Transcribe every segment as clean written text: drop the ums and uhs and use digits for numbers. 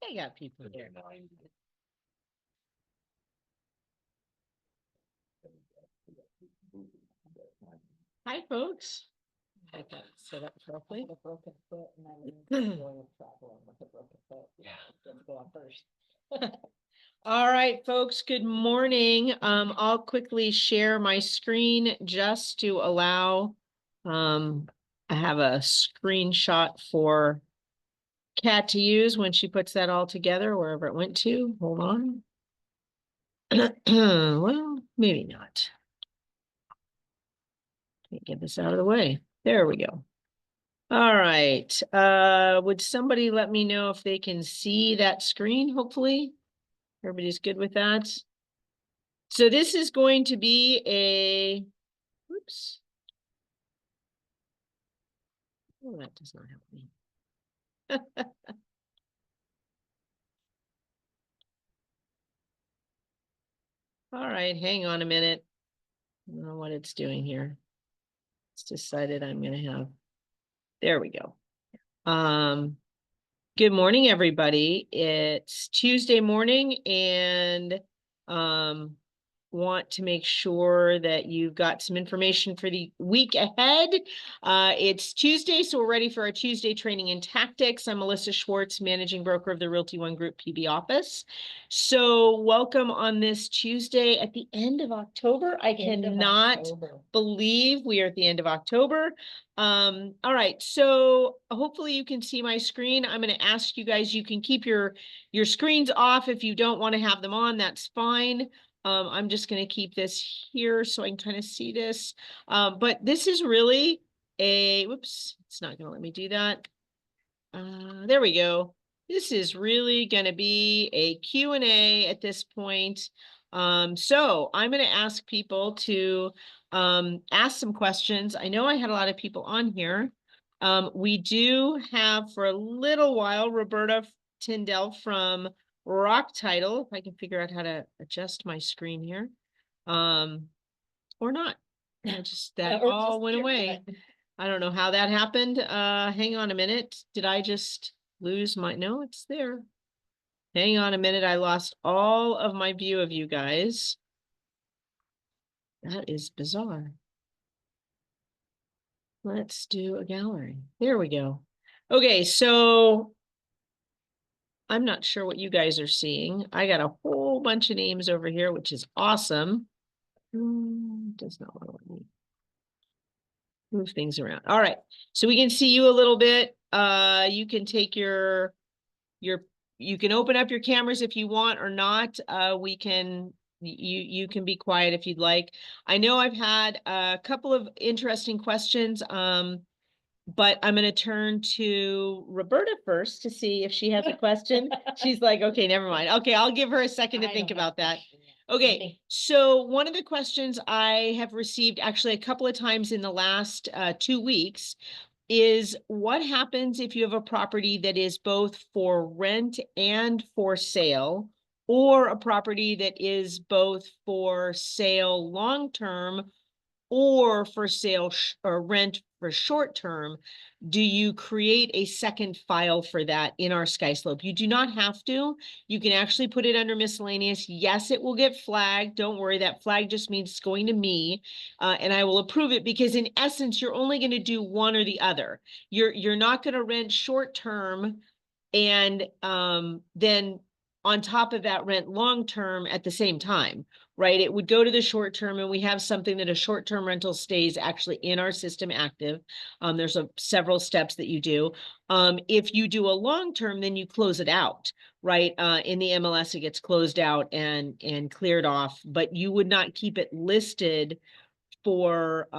I got people here. Hi, folks. I got set up properly. A broken foot and I'm traveling with a broken foot. Yeah, let's go on first. All right, folks, good morning. I'll quickly share my screen just to allow, I have a screenshot for Kat to use when she puts that all together, wherever it went to. Hold on. Well, maybe not. Let me get this out of the way. There we go. All right. Would somebody let me know if they can see that screen, hopefully? Everybody's good with that? So this is going to be a, whoops. Oh, that does not help me. All right, hang on a minute. I don't know what it's doing here. It's decided I'm going to have, there we go. Good morning, everybody. It's Tuesday morning and want to make sure that you've got some information for the week ahead. It's Tuesday, so we're ready for our Tuesday training and tactics. I'm Melissa Schwartz, managing broker of the Realty One Group PB office. So welcome on this Tuesday at the end of October. I cannot believe we are at the end of October. All right, so hopefully you can see my screen. I'm going to ask you guys, you can keep your screens off if you don't want to have them on, that's fine. I'm just going to keep this here so I can kind of see this. But this is really a, whoops, it's not going to let me do that. There we go. This is really going to be a Q&A at this point. So I'm going to ask people to ask some questions. I know I had a lot of people on here. We do have for a little while Roberta Tyndall from Rock Title, if I can figure out how to adjust my screen here, or not. Just that all went away. I don't know how that happened. Hang on a minute. Did I just lose my, no, it's there. Hang on a minute. I lost all of my view of you guys. That is bizarre. Let's do a gallery. There we go. Okay, so I'm not sure what you guys are seeing. I got a whole bunch of names over here, which is awesome. Does not want to let me move things around. All right, so we can see you a little bit. You can take you can open up your cameras if you want or not. You can be quiet if you'd like. I know I've had a couple of interesting questions. But I'm going to turn to Roberta first to see if she has a question. She's like, okay, never mind. Okay, I'll give her a second to think about that. Okay, so one of the questions I have received actually a couple of times in the last 2 weeks is what happens if you have a property that is both for rent and for sale, or a property that is both for sale long-term or for sale or rent for short term? Do you create a second file for that in our SkySlope? You do not have to. You can actually put it under miscellaneous. Yes, it will get flagged. Don't worry, that flag just means it's going to me, and I will approve it, because in essence, you're only going to do one or the other. You're not going to rent short term and then on top of that rent long term at the same time, right? It would go to the short term, and we have something that a short term rental stays actually in our system active. There's several steps that you do. If you do a long term, then you close it out, right? In the MLS, it gets closed out and cleared off, but you would not keep it listed for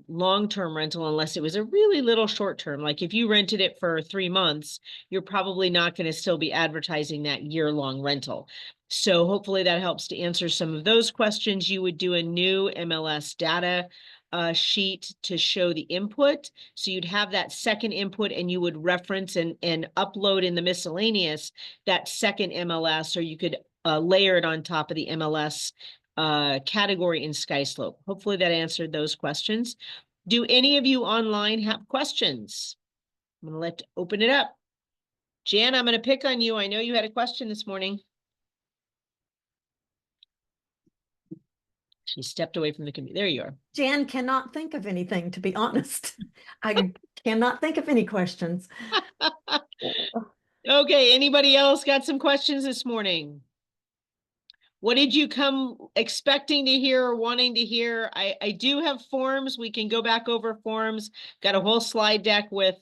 long-term rental unless it was a really little short-term. Like if you rented it for 3 months, you're probably not going to still be advertising that year-long rental. So hopefully that helps to answer some of those questions. You would do a new MLS data sheet to show the input. So you'd have that second input, and you would reference and upload in the miscellaneous that second MLS, or you could layer it on top of the MLS category in SkySlope. Hopefully that answered those questions. Do any of you online have questions? I'm going to open it up. Jan, I'm going to pick on you. I know you had a question this morning. She stepped away from the computer. There you are. Jan cannot think of anything, to be honest. I cannot think of any questions. Okay, anybody else got some questions this morning? What did you come expecting to hear or wanting to hear? I do have forms. We can go back over forms. Got a whole slide deck with,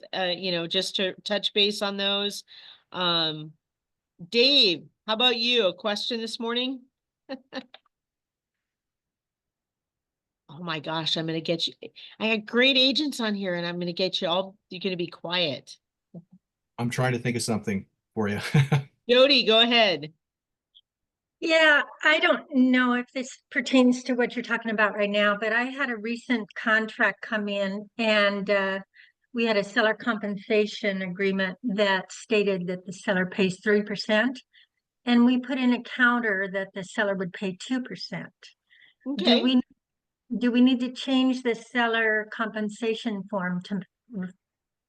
just to touch base on those. Dave, how about you? A question this morning? Oh my gosh, I'm going to get you. I had great agents on here and I'm going to get you all, you're going to be quiet. I'm trying to think of something for you. Jody, go ahead. Yeah, I don't know if this pertains to what you're talking about right now, but I had a recent contract come in and we had a seller compensation agreement that stated that the seller pays 3%. And we put in a counter that the seller would pay 2%. Okay. Do we need to change the seller compensation form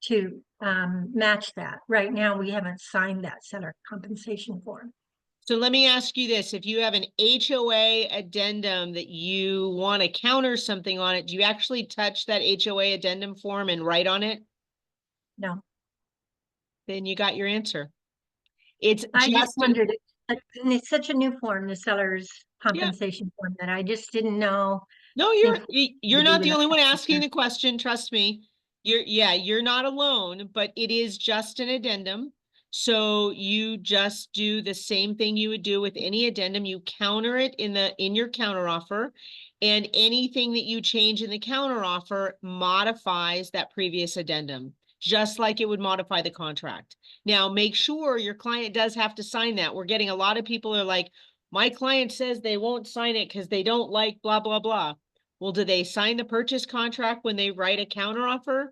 to match that? Right now, we haven't signed that seller compensation form. So let me ask you this. If you have an HOA addendum that you want to counter something on it, do you actually touch that HOA addendum form and write on it? No. Then you got your answer. I just wondered, it's such a new form, the seller's compensation form, that I just didn't know. No, you're not the only one asking the question. Trust me. You're not alone, but it is just an addendum. So you just do the same thing you would do with any addendum. You counter it in your counter offer, and anything that you change in the counter offer modifies that previous addendum, just like it would modify the contract. Now, make sure your client does have to sign that. We're getting a lot of people are like, my client says they won't sign it because they don't like blah, blah, blah. Well, do they sign the purchase contract when they write a counteroffer?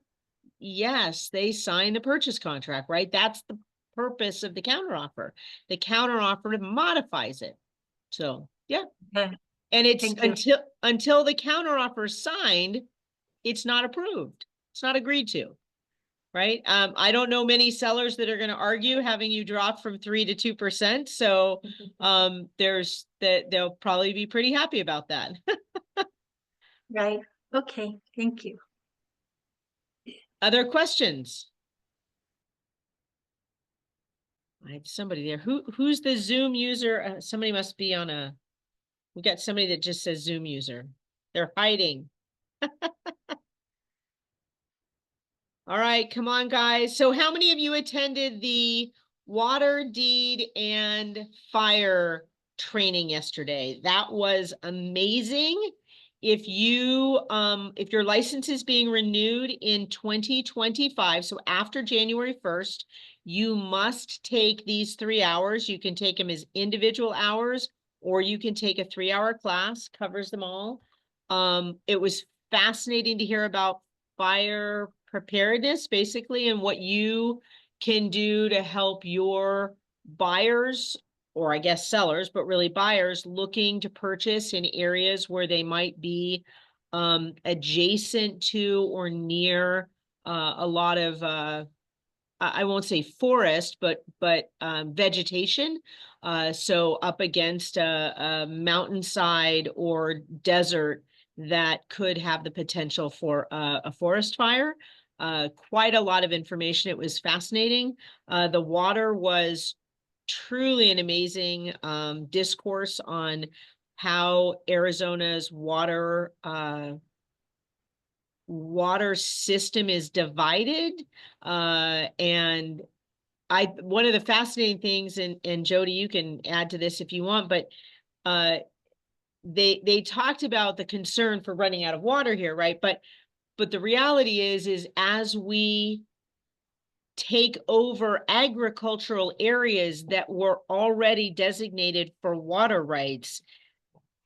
Yes, they sign the purchase contract, right? That's the purpose of the counteroffer. The counteroffer modifies it. So, yeah. Okay. And it's until the counteroffer is signed, it's not approved. It's not agreed to. Right. I don't know many sellers that are going to argue having you drop from 3% to 2%. So there's that they'll probably be pretty happy about that. Right. Okay. Thank you. Other questions? I have somebody there. Who's the Zoom user? Somebody must be on we got somebody that just says Zoom user. They're hiding. All right, come on, guys. So how many of you attended the water deed and fire training yesterday? That was amazing. If your license is being renewed in 2025, so after January 1st, you must take these 3 hours. You can take them as individual hours, or you can take a 3-hour class, covers them all. It was fascinating to hear about fire preparedness, basically, and what you can do to help your buyers, or I guess sellers, but really buyers looking to purchase in areas where they might be adjacent to or near a lot of I won't say forest, but vegetation. So up against a mountainside or desert that could have the potential for a forest fire. Quite a lot of information. It was fascinating. The water was truly an amazing discourse on how Arizona's water system is divided. And one of the fascinating things, and Jody, you can add to this if you want, but they talked about the concern for running out of water here, right? But the reality is as we take over agricultural areas that were already designated for water rights,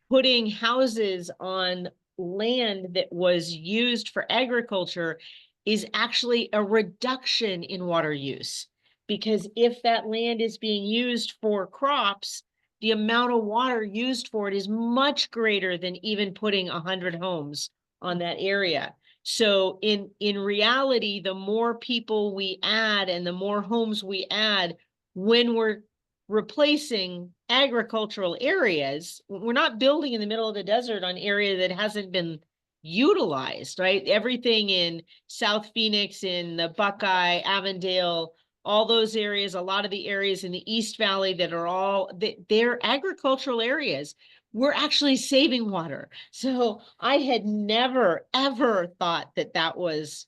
putting houses on land that was used for agriculture is actually a reduction in water use. Because if that land is being used for crops, the amount of water used for it is much greater than even putting 100 homes on that area. So in reality, the more people we add and the more homes we add, when we're replacing agricultural areas, we're not building in the middle of the desert on area that hasn't been utilized, right? Everything in South Phoenix, in the Buckeye, Avondale, all those areas, a lot of the areas in the East Valley that are all, they're agricultural areas. We're actually saving water. So I had never, ever thought that that was,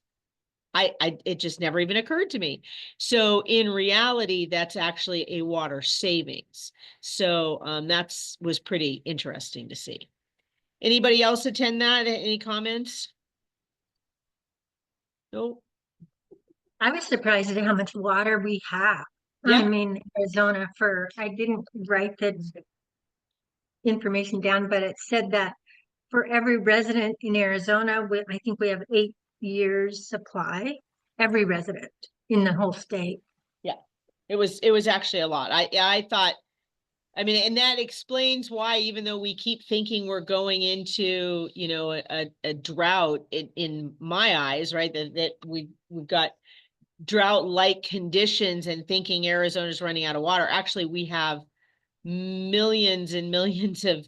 it just never even occurred to me. So in reality, that's actually a water savings. So was pretty interesting to see. Anybody else attend that? Any comments? Nope. I was surprised at how much water we have. Yeah. I mean, Arizona I didn't write the information down, but it said that for every resident in Arizona, I think we have 8 years supply, every resident in the whole state. Yeah, it was actually a lot. I thought, I mean, and that explains why, even though we keep thinking we're going into, you know, a drought in my eyes, right? That we've got drought-like conditions and thinking Arizona's running out of water. Actually, we have millions and millions of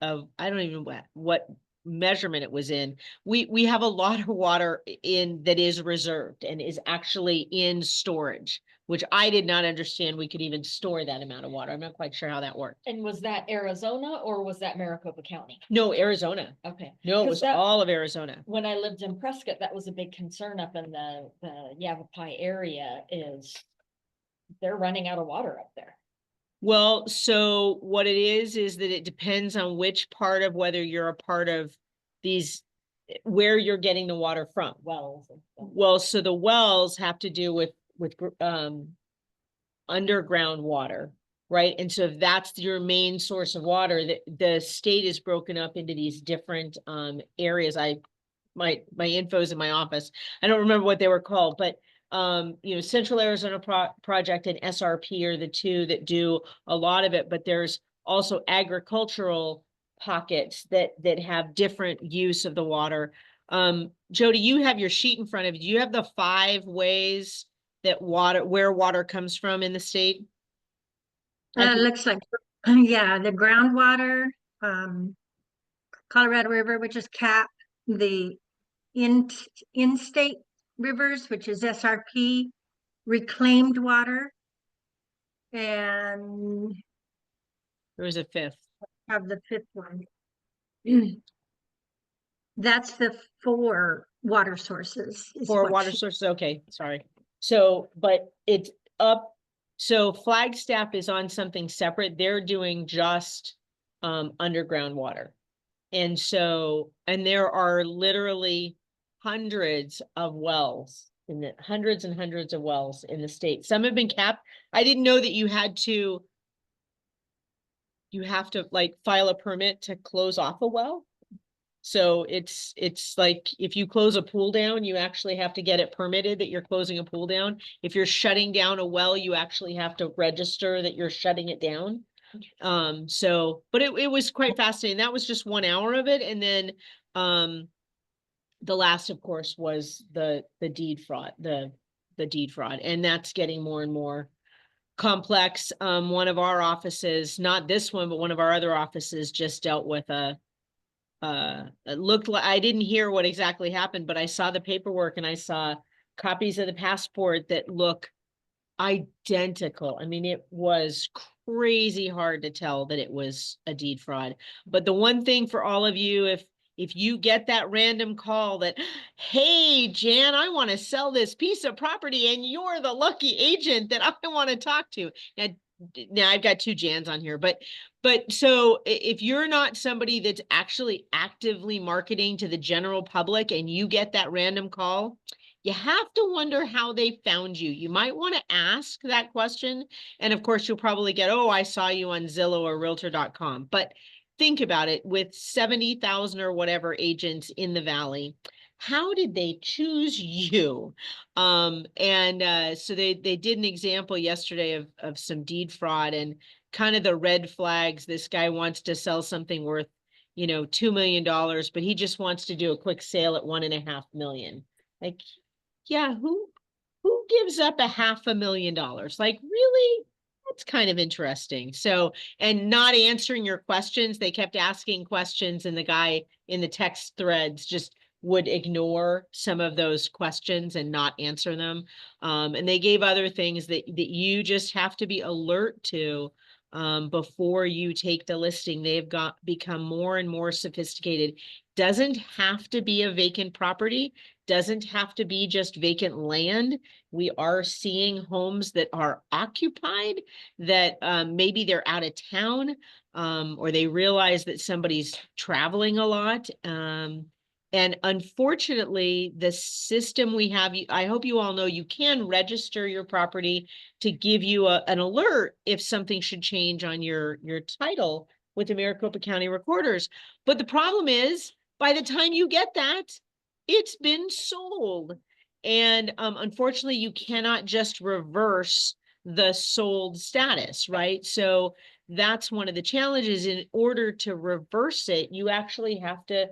I don't even know what measurement it was in. We have a lot of water in that is reserved and is actually in storage, which I did not understand we could even store that amount of water. I'm not quite sure how that worked. And was that Arizona or was that Maricopa County? No, Arizona. Okay. No, it 'Cause was that- all of Arizona. When I lived in Prescott, that was a big concern up in the Yavapai area is they're running out of water up there. Well, so what it is that it depends on which part of whether you're a part of these, where you're getting the water from. Wells. And stuff. Well, so the wells have to do with underground water, right? And so if that's your main source of water, the state is broken up into these different areas. My info's in my office. I don't remember what they were called, but you know, Central Arizona Project and SRP are the two that do a lot of it, but there's also agricultural pockets that have different use of the water. Jody, you have your sheet in front of you. Do you have the 5 ways that where water comes from in the state? It looks like, yeah, the groundwater, Colorado River, which is CAP, the in-state rivers, which is SRP, reclaimed water, and There was a 5th. have the 5th one. That's the 4 water sources. is For what water she- sources, okay, sorry. So, but it's up, so Flagstaff is on something separate. They're doing just underground water. And so, and there are literally hundreds of wells hundreds and hundreds of wells in the state. Some have been capped. I didn't know that you have to like file a permit to close off a well. So it's like if you close a pool down, you actually have to get it permitted that you're closing a pool down. If you're shutting down a well, you actually have to register that you're shutting it down. So, but it was quite fascinating. That was just 1 hour of it. And then the last, of course, was the deed fraud, the deed fraud. And that's getting more and more complex. One of our offices, not this one, but one of our other offices just dealt with it looked like, I didn't hear what exactly happened, but I saw the paperwork and I saw copies of the passport that look identical. I mean, it was crazy hard to tell that it was a deed fraud. But the one thing for all of you, if you get that random call that, hey, Jan, I want to sell this piece of property and you're the lucky agent that I want to talk to. Now I've got 2 Jans on here, but so if you're not somebody that's actually actively marketing to the general public and you get that random call, you have to wonder how they found you. You might want to ask that question. And of course, you'll probably get, oh, I saw you on Zillow or Realtor.com. But think about it, with 70,000 or whatever agents in the Valley, how did they choose you? So they did an example yesterday of some deed fraud and kind of the red flags. This guy wants to sell something worth, $2 million, but he just wants to do a quick sale at 1.5 million. Like, yeah, who gives up $500,000? Like, really? That's kind of interesting. So, and not answering your questions. They kept asking questions, and the guy in the text threads just would ignore some of those questions and not answer them. And they gave other things that you just have to be alert to before you take the listing. They've become more and more sophisticated. Doesn't have to be a vacant property, doesn't have to be just vacant land. We are seeing homes that are occupied, that maybe they're out of town, or they realize that somebody's traveling a lot. And unfortunately, the system we have, I hope you all know, you can register your property to give you an alert if something should change on your title with the Maricopa County Recorders. But the problem is, by the time you get that, it's been sold. And unfortunately, you cannot just reverse the sold status, right? So that's one of the challenges. In order to reverse it, you actually have to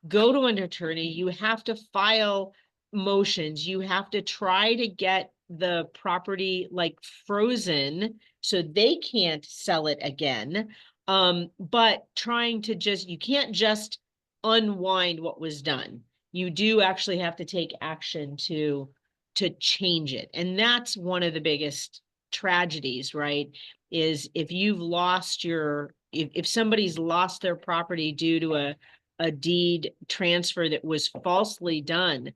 go to an attorney, you have to file motions, you have to try to get the property like frozen so they can't sell it again. But trying to you can't just unwind what was done. You do actually have to take action to change it. And that's one of the biggest tragedies, right? Is if you've lost if somebody's lost their property due to a deed transfer that was falsely done,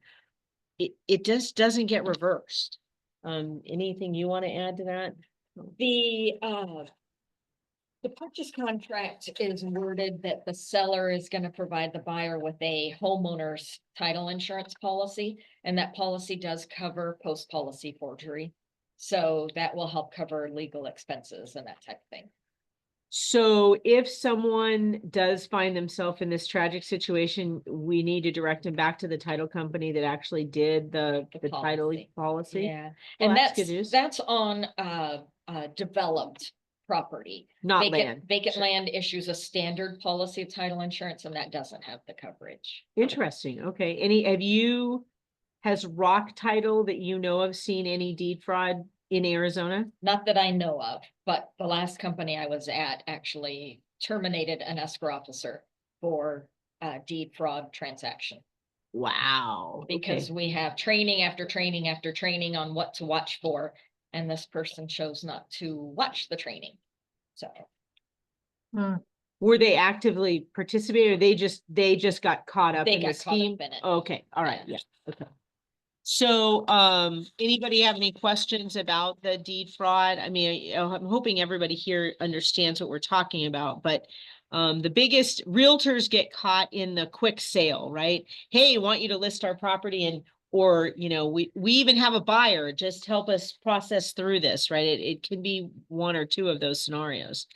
it just doesn't get reversed. Anything you want to add to that? The purchase contract is worded that the seller is going to provide the buyer with a homeowner's title insurance policy, and that policy does cover post-policy forgery. So that will help cover legal expenses and that type of thing. So if someone does find themselves in this tragic situation, we need to direct them back to the title company that actually did the title policy. Yeah, Well, and that's good news. that's on developed property. Not land. Vacant land issues a standard policy of title insurance, and that doesn't have the coverage. Interesting. Okay. Has Rock Title that you know of seen any deed fraud in Arizona? Not that I know of, but the last company I was at actually terminated an escrow officer for a deed fraud transaction. Wow. Because we have training after training after training on what to watch for, and this person chose not to watch the training. So. Were they actively participating, or they just got caught up They in the got caught up scheme? in it. Okay. All right. Yeah. Yeah. Okay. So, anybody have any questions about the deed fraud? I mean, I'm hoping everybody here understands what we're talking about, but the biggest realtors get caught in the quick sale, right? Hey, want you to list our property, or we even have a buyer, just help us process through this, right? It can be one or two of those scenarios.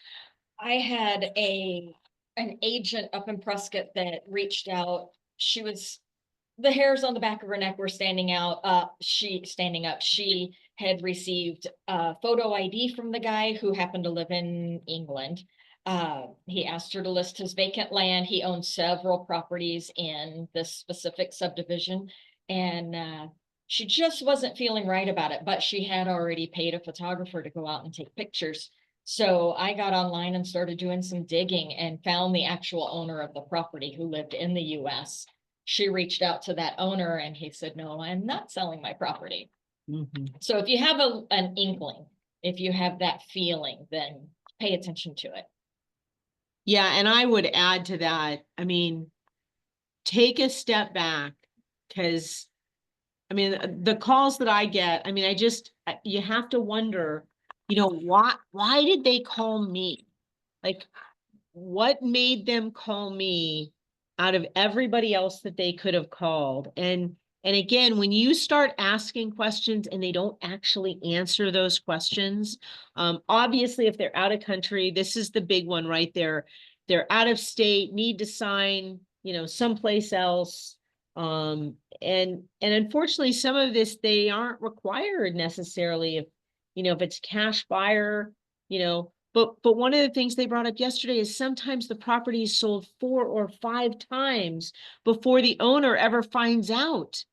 I had an agent up in Prescott that reached out. The hairs on the back of her neck were standing up. She had received a photo ID from the guy who happened to live in England. He asked her to list his vacant land. He owned several properties in this specific subdivision, and she just wasn't feeling right about it, but she had already paid a photographer to go out and take pictures. So I got online and started doing some digging and found the actual owner of the property who lived in the US. She reached out to that owner and he said, no, I'm not selling my property. So if you have an inkling, if you have that feeling, then pay attention to it. Yeah, and I would add to that, I mean, take a step back, because I mean, the calls that I get, I mean, you have to wonder, why did they call me? Like, what made them call me out of everybody else that they could have called? And again, when you start asking questions and they don't actually answer those questions, obviously, if they're out of country, this is the big one right there. They're out of state, need to sign, someplace else. And unfortunately, some of this, they aren't required necessarily if it's cash buyer, But one of the things they brought up yesterday is sometimes the property is sold 4 or 5 times before the owner ever finds out,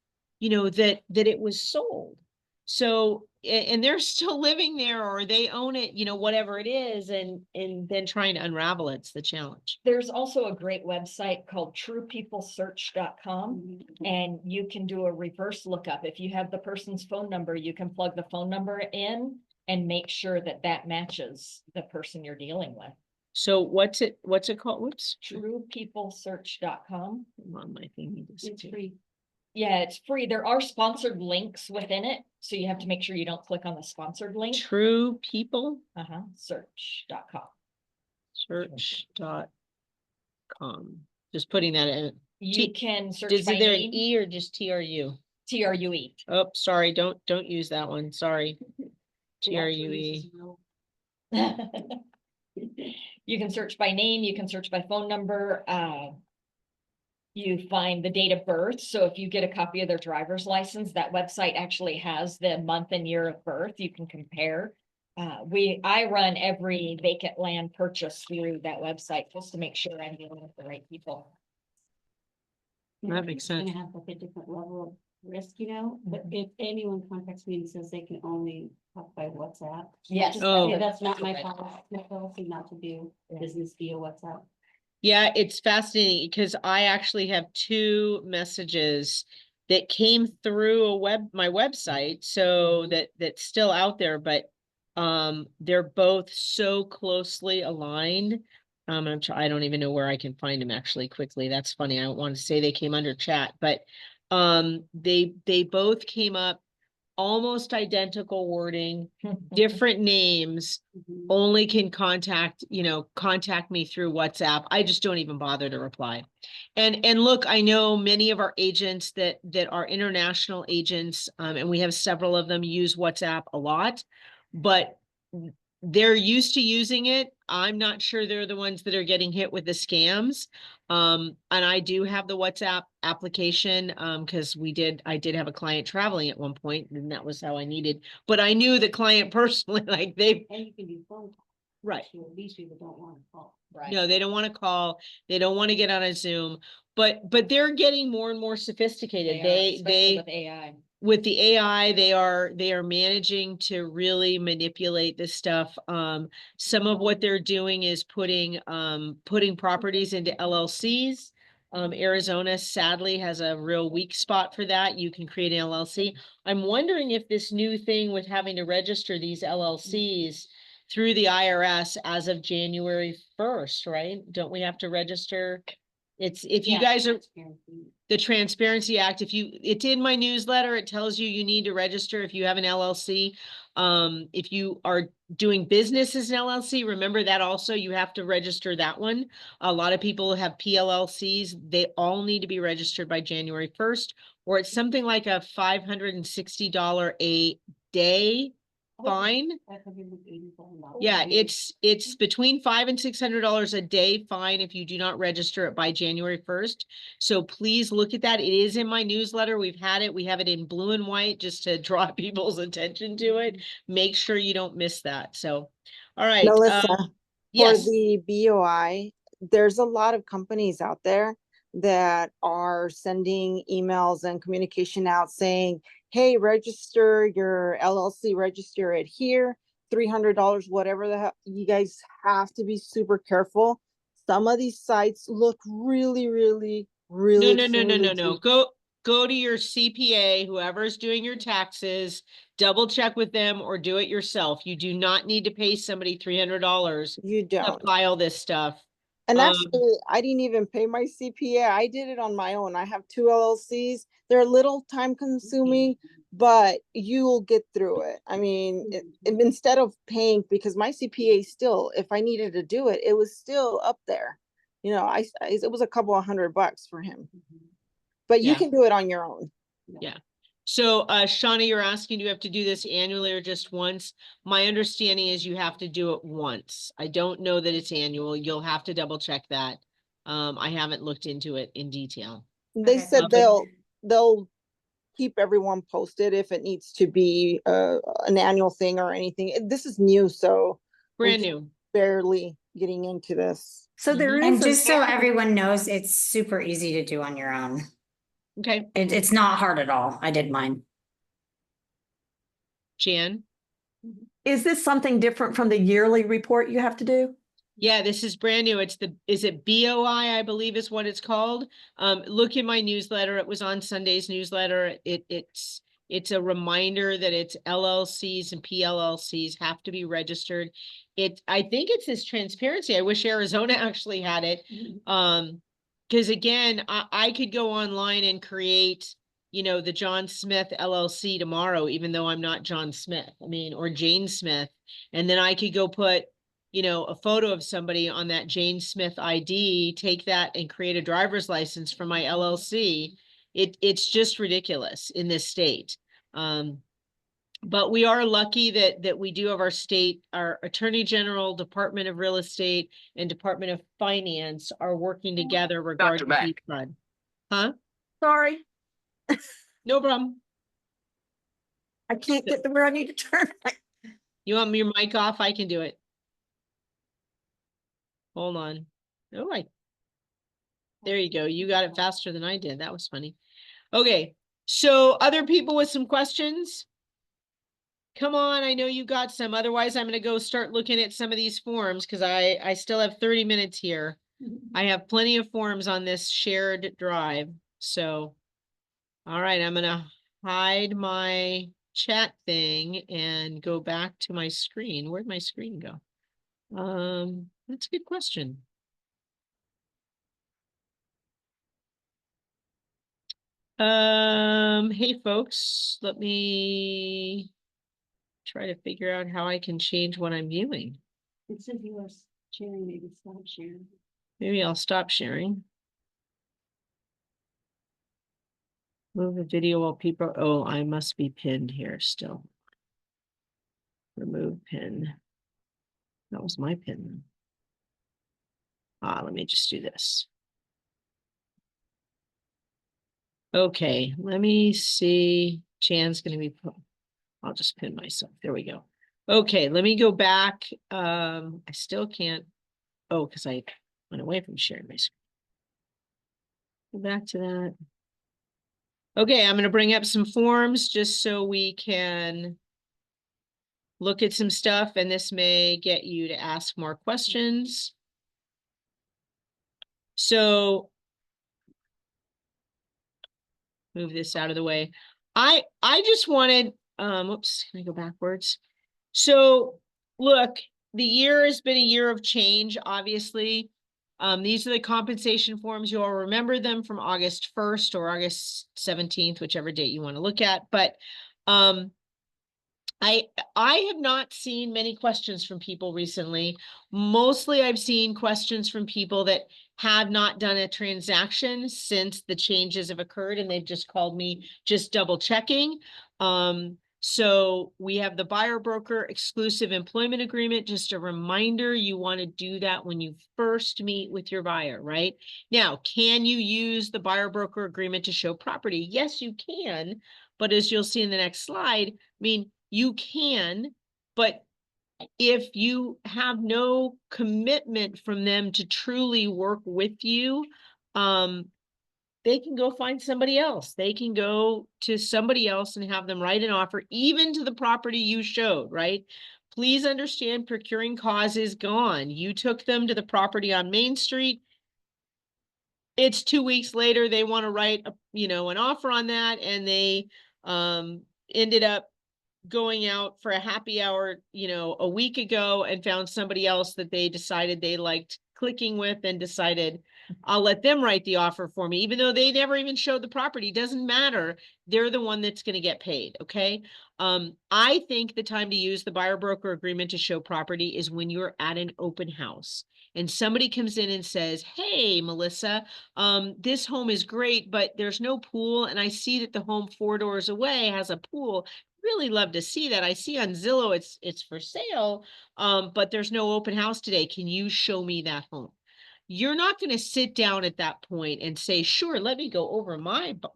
that it was sold. So, and they're still living there, or they own it, whatever it is, and then trying to unravel it's the challenge. There's also a great website called truepeoplesearch.com, and you can do a reverse lookup. If you have the person's phone number, you can plug the phone number in and make sure that that matches the person you're dealing with. So what's it called? Whoops. Truepeoplesearch.com. Come on, my thing. It's free. Yeah, it's free. There are sponsored links within it, so you have to make sure you don't click on the sponsored link. True people Search.com. search.com. Just putting that in. You can search Is by there an name, E or just TRU? TRUE. Oh, sorry, don't use that one. Sorry. It actually TRUE. uses real- You can search by name, you can search by phone number, you find the date of birth. So if you get a copy of their driver's license, that website actually has the month and year of birth. You can compare. I run every vacant land purchase through that website just to make sure I'm dealing with the right people. That makes It's gonna sense. have like a different level of risk, but if anyone contacts me and says they can only talk by WhatsApp. Yes. just Oh. say that's not my Right. policy not to do Yeah. business via WhatsApp. Yeah, it's fascinating because I actually have 2 messages that came through my website, so that's still out there, but they're both so closely aligned. I don't even know where I can find them actually quickly. That's funny. I don't want to say they came under chat, but they both came up almost identical wording, different names. Mhm. Only can contact me through WhatsApp. I just don't even bother to reply. And look, I know many of our agents that are international agents, and we have several of them use WhatsApp a lot, but they're used to using it. I'm not sure they're the ones that are getting hit with the scams. And I do have the WhatsApp application, because I did have a client traveling at one point, and that was how I needed, but I knew the client personally, like And you can do phone calls. right. Which these people don't want to call. Right. No, they don't want to call. They don't want to get on a Zoom, but they're getting more and more sophisticated. Especially with AI. With the AI, they are managing to really manipulate this stuff. Some of what they're doing is putting properties into LLCs. Arizona sadly has a real weak spot for that. You can create an LLC. I'm wondering if this new thing with having to register these LLCs through the IRS as of January 1st, right? Don't we have to register? If you Yeah, guys are transparency. the Transparency Act, it's in my newsletter, it tells you need to register if you have an LLC. If you are doing business as an LLC, remember that also, you have to register that one. A lot of people have PLLCs, they all need to be registered by January 1st, or it's something like a $560 a day fine. $587. Yeah, it's between $500 and $600 a day fine if you do not register it by January 1st. So please look at that. It is in my newsletter. We have it in blue and white just to draw people's attention to it. Make sure you don't miss that. So, all right. Melissa, for Yes, the BOI, there's a lot of companies out there that are sending emails and communication out saying, hey, register your LLC, register it here, $300, whatever the hell. You guys have to be super careful. Some of these sites look really, really, really. no. Go to your CPA, whoever's doing your taxes, double check with them or do it yourself. You do not need to pay somebody $300 You to don't. file this stuff. And Um, actually, I didn't even pay my CPA. I did it on my own. I have 2 LLCs. They're a little time consuming, but you'll get through it. I mean, instead of paying, because my CPA still, if I needed to do it, it was still up there. It was a couple of $100 for him, but you Yeah. can do it on your own. So, Shauna, you're asking, do you have to do this annually or just once? My understanding is you have to do it once. I don't know that it's annual. You'll have to double check that. I haven't looked into it in detail. They Okay. said but- they'll keep everyone posted if it needs to be an annual thing or anything. This is new, so Brand just- new. barely getting into this. So there Mhm. is. And a- just so everyone knows, it's super easy to do on your own. Okay, It's not hard at all. I did mine. Jan? Is this something different from the yearly report you have to do? Yeah, this is brand new. Is it BOI, I believe is what it's called. Look in my newsletter. It was on Sunday's newsletter. It's a reminder that it's LLCs and PLLCs have to be registered. I think it's this transparency. I wish Arizona actually had it. Because again, I could go online and create, the John Smith LLC tomorrow, even though I'm not John Smith, or Jane Smith. And then I could go put, a photo of somebody on that Jane Smith ID, take that and create a driver's license for my LLC. It's just ridiculous in this state. But we are lucky that we do have our Attorney General, Department of Real Estate, and Department of Finance are working together regarding the flood. Huh? Sorry, No problem. I can't get to where I need to turn. You want your mic off? I can do it. Hold on. Oh, there you go. You got it faster than I did. That was funny. Okay. So other people with some questions? Come on. I know you got some. Otherwise, I'm going to go start looking at some of these forms because I still have 30 minutes here. I have plenty of forms on this shared drive. So, all right, I'm going to hide my chat thing and go back to my screen. Where'd my screen go? That's a good question. Hey folks, let me try to figure out how I can change what I'm viewing. It says you are sharing, maybe stop sharing. Maybe I'll stop sharing. Move the video while people, oh, I must be pinned here still. Remove pin. That was my pin. Let me just do this. Okay, let me see. Jan's gonna be, I'll just pin myself. There we go. Okay, let me go back. I still can't, oh, because I went away from sharing my screen. Go back to that. Okay, I'm gonna bring up some forms just so we can look at some stuff, and this may get you to ask more questions. So move this out of the way. I just wanted, oops, can I go backwards? So look, the year has been a year of change, obviously. These are the compensation forms. You all remember them from August 1st or August 17th, whichever date you want to look at. But I have not seen many questions from people recently. Mostly I've seen questions from people that have not done a transaction since the changes have occurred, and they've just called me just double checking. So we have the buyer broker exclusive employment agreement. Just a reminder, you want to do that when you first meet with your buyer, right? Now, can you use the buyer broker agreement to show property? Yes, you can. But as you'll see in the next slide, you can, but if you have no commitment from them to truly work with you, they can go find somebody else. They can go to somebody else and have them write an offer, even to the property you showed, right? Please understand, procuring cause is gone. You took them to the property on Main Street. It's 2 weeks later, they want to write an offer on that, and they ended up going out for a happy hour, a week ago, and found somebody else that they decided they liked clicking with, and decided I'll let them write the offer for me, even though they never even showed the property. Doesn't matter. They're the one that's going to get paid. Okay. I think the time to use the buyer broker agreement to show property is when you're at an open house and somebody comes in and says, hey, Melissa, this home is great, but there's no pool. And I see that the home 4 doors away has a pool. Really love to see that. I see on Zillow it's for sale, but there's no open house today. Can you show me that home? You're not going to sit down at that point and say, sure, let me go over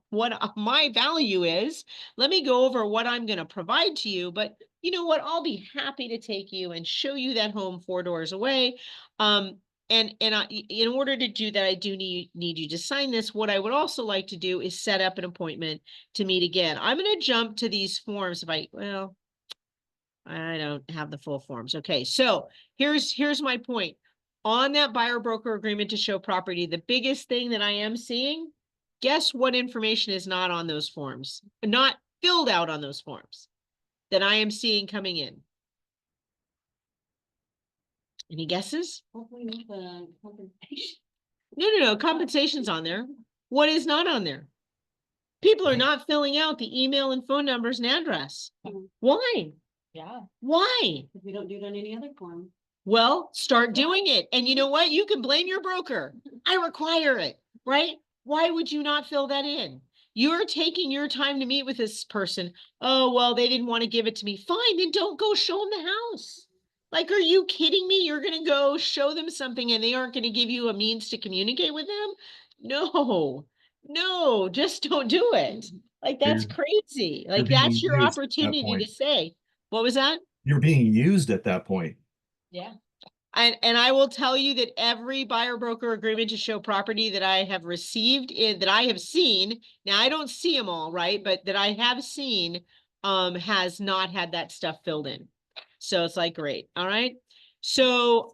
what my value is. Let me go over what I'm going to provide to you. But you know what, I'll be happy to take you and show you that home 4 doors away. In order to do that, I do need you to sign this. What I would also like to do is set up an appointment to meet again. I'm going to jump to these forms. I don't have the full forms. Okay, so here's my point. On that buyer broker agreement to show property, the biggest thing that I am seeing, guess what information is not on those forms, not filled out on those forms that I am seeing coming in? Any guesses? Hopefully with the compensation. No, compensation's on there. What is not on there? People are not filling out the email and phone numbers and address. Mhm. Why? Yeah. Why? Because we don't do it on any other form. Well, start doing it. And you know what? You can blame your broker. I require it, right? Why would you not fill that in? You're taking your time to meet with this person. Oh, well, they didn't want to give it to me. Fine, then don't go show them the house. Like, are you kidding me? You're going to go show them something and they aren't going to give you a means to communicate with them? No, just don't do it. Like, that's You're- crazy. Like, being that's your used at that opportunity to point. say, what was that? You're being used at that point. Yeah. And I will tell you that every buyer broker agreement to show property that I have received that I have seen, now I don't see them all, right? But that I have seen, has not had that stuff filled in. So it's like, great. All right. So,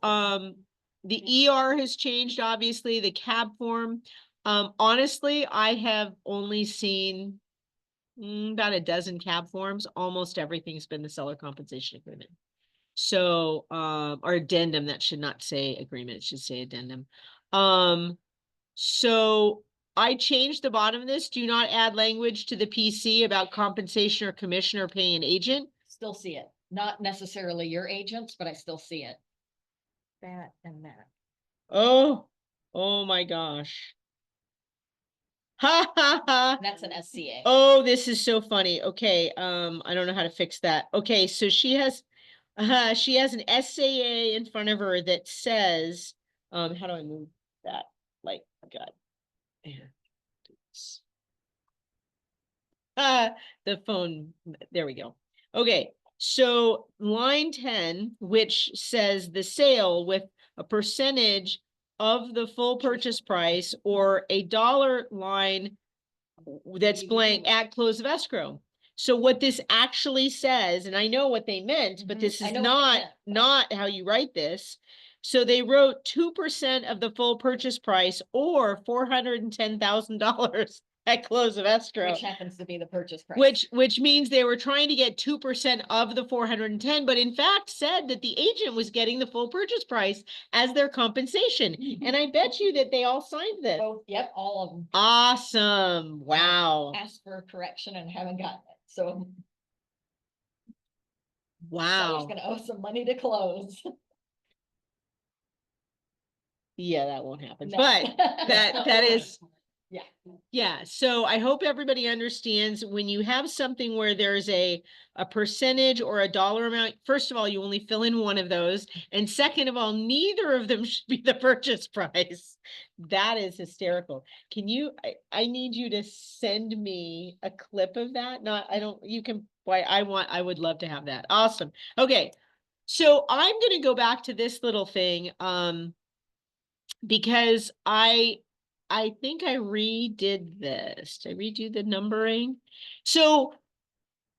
the ER has changed, obviously, the cab form. Honestly, I have only seen about a dozen cab forms. Almost everything's been the seller compensation agreement. So, or addendum, that should not say agreement, it should say addendum. So I changed the bottom of this. Do not add language to the PC about compensation or commission or paying an agent. Still see it. Not necessarily your agents, but I still see it. That and that. Oh my gosh. Ha ha ha. And that's an SCA. Oh, this is so funny. Okay, I don't know how to fix that. Okay, so she has an SAA in front of her that says, how do I move that? Like, God. The phone, there we go. Okay, so line 10, which says the sale with a percentage of the full purchase price or a dollar line that's blank at close of escrow. So what this actually says, and I know what they meant, but Mhm, this I is know what they meant. not how you write this. So they wrote 2% of the full purchase price or $410,000 at close of escrow. Which happens to be the purchase price. Which means they were trying to get 2% of the 410, but in fact said that the agent was getting the full purchase price as their compensation. And I bet you that they all signed this. Oh, yep, all of them. Awesome. Wow. Asked for a correction and haven't gotten it. So seller's Wow. gonna owe some money to close. Yeah, that won't happen. No. But that is, Yeah. yeah. So I hope everybody understands when you have something where there's a percentage or a dollar amount, first of all, you only fill in one of those. And second of all, neither of them should be the purchase price. That is hysterical. Can you, I need you to send me a clip of that. I would love to have that. Awesome. Okay. So I'm going to go back to this little thing. Because I think I redid this. Did I redo the numbering? So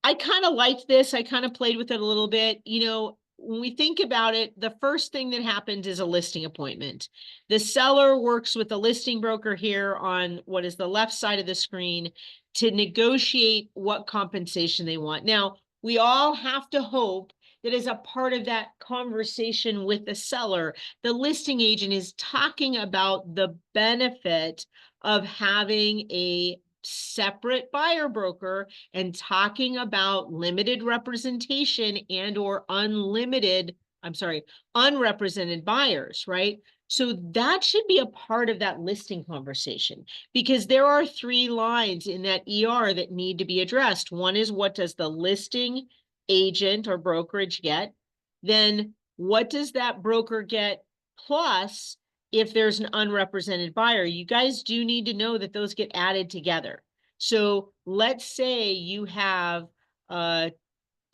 I kind of liked this. I kind of played with it a little bit. You know, when we think about it, the first thing that happens is a listing appointment. The seller works with a listing broker here on what is the left side of the screen to negotiate what compensation they want. Now, we all have to hope that as a part of that conversation with the seller, the listing agent is talking about the benefit of having a separate buyer broker and talking about limited representation and or unrepresented buyers, right? So that should be a part of that listing conversation because there are 3 lines in that ER that need to be addressed. One is, what does the listing agent or brokerage get? Then what does that broker get plus if there's an unrepresented buyer? You guys do need to know that those get added together. So let's say you have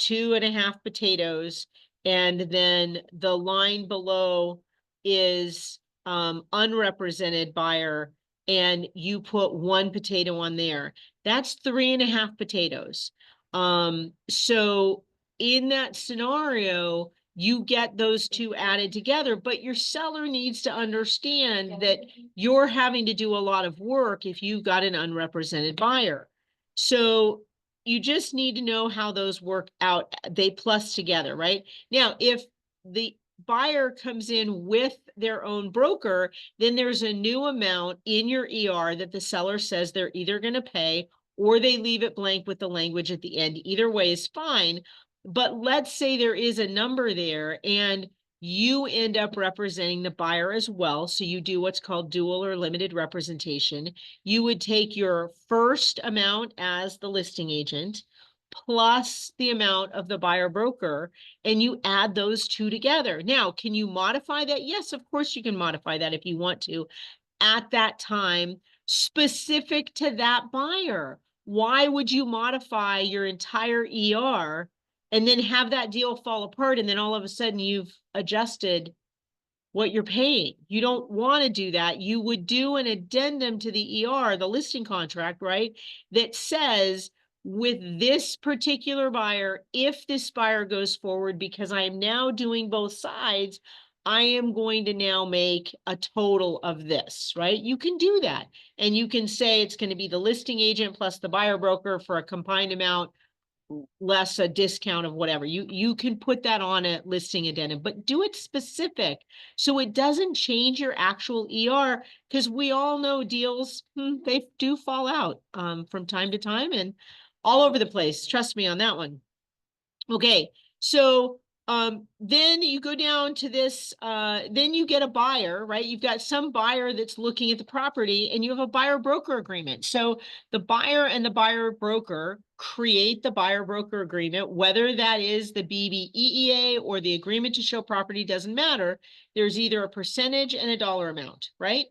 2.5 potatoes, and then the line below is unrepresented buyer, and you put 1 potato on there, that's 3.5 potatoes. So in that scenario, you get those two added together, but your seller needs to understand that you're having to do a lot of work if you've got an unrepresented buyer. So you just need to know how those work out. They plus together, right? Now, if the buyer comes in with their own broker, then there's a new amount in your ER that the seller says they're either going to pay, or they leave it blank with the language at the end. Either way is fine. But let's say there is a number there and you end up representing the buyer as well. So you do what's called dual or limited representation. You would take your first amount as the listing agent plus the amount of the buyer broker, and you add those two together. Now, can you modify that? Yes, of course you can modify that if you want to at that time, specific to that buyer. Why would you modify your entire ER and then have that deal fall apart, and then all of a sudden you've adjusted what you're paying? You don't want to do that. You would do an addendum to the ER, the listing contract, right? That says, with this particular buyer, if this buyer goes forward, because I am now doing both sides, I am going to now make a total of this, right? You can do that. And you can say it's going to be the listing agent plus the buyer broker for a combined amount, less a discount of whatever. You can put that on a listing addendum, but do it specific so it doesn't change your actual ER, because we all know deals, they do fall out from time to time and all over the place. Trust me on that one. Okay, so then you go down to this, then you get a buyer, right? You've got some buyer that's looking at the property, and you have a buyer broker agreement. So the buyer and the buyer broker create the buyer broker agreement, whether that is the BBEEA or the agreement to show property, doesn't matter. There's either a percentage and a dollar amount, right?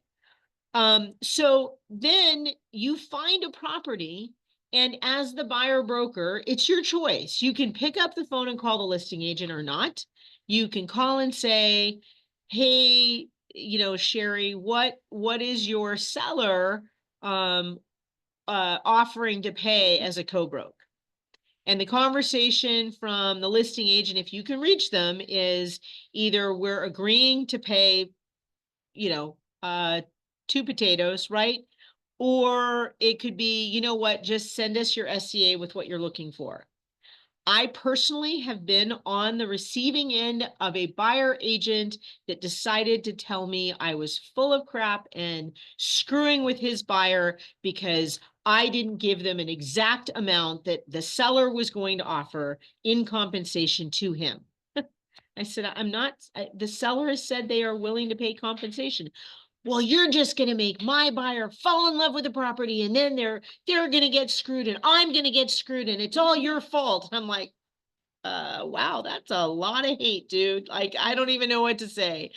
So then you find a property, and as the buyer broker, it's your choice. You can pick up the phone and call the listing agent or not. You can call and say, hey, Sherry, what is your seller offering to pay as a co-broke? And the conversation from the listing agent, if you can reach them, is either we're agreeing to pay, 2 potatoes, right? Or it could be, you know what, just send us your SCA with what you're looking for. I personally have been on the receiving end of a buyer agent that decided to tell me I was full of crap and screwing with his buyer because I didn't give them an exact amount that the seller was going to offer in compensation to him. I said, the seller has said they are willing to pay compensation. Well, you're just going to make my buyer fall in love with the property, and then they're going to get screwed, and I'm going to get screwed, and it's all your fault. And I'm like, wow, that's a lot of hate, dude. Like, I don't even know what to say.